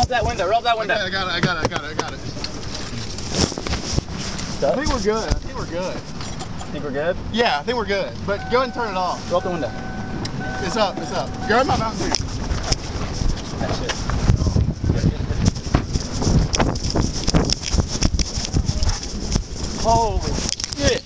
Roll up that window. Roll up that window. Okay, I got it. I think we're good. Think we're good? Yeah, I think we're good. But go ahead and turn it off. Roll up the window. It's up. Grab my mountain boot. That's it. Holy shit!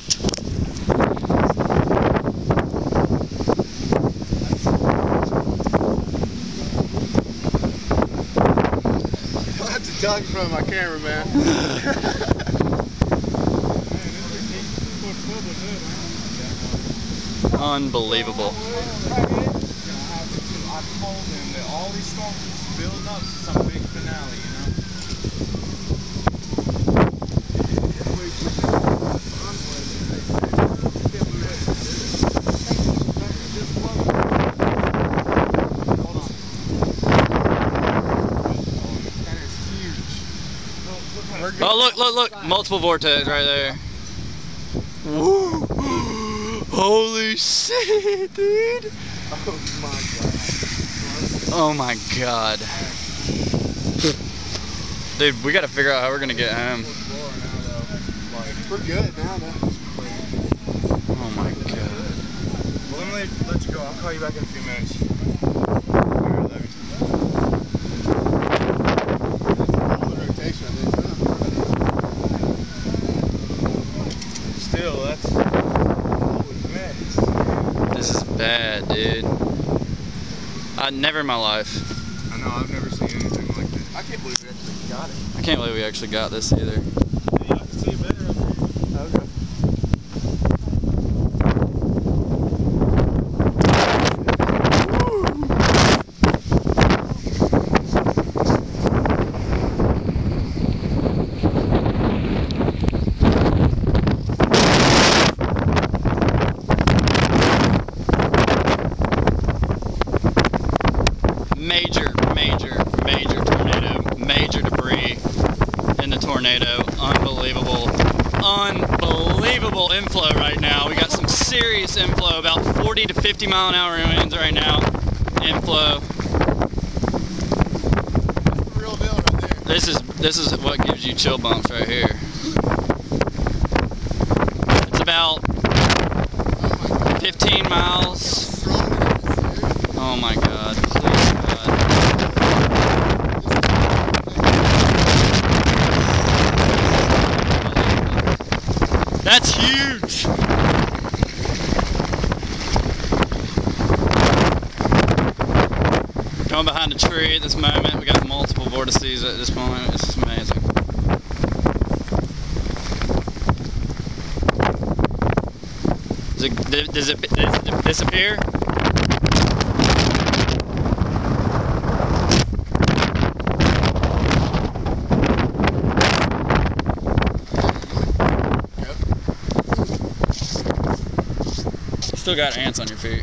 I have to duck in front of my camera, man. Unbelievable. I told him that all these storms is building up to some big finale, you know? Oh, look. Multiple vortex right there. Woo. Holy shit, dude. Oh my god. Dude, we gotta figure out how we're gonna get home. We're good now, though. Oh my god. Well, let me let you go. I'll call you back in a few minutes. Still, that's holy mess. This is bad, dude. Never in my life. I know, I've never seen anything like this. I can't believe we actually got it. I can't believe we actually got this either. Yeah, I can see it better up here. Okay. Major tornado, major debris in the tornado. Unbelievable inflow right now. We got some serious inflow, about 40 to 50 mile an hour winds right now. Inflow. That's the real deal right there. This is what gives you chill bumps right here. It's about 15 miles. Oh my god, please god. That's huge! Going behind a tree at this moment. We got multiple vortices at this point. This is amazing. Does it disappear? Still got ants on your feet.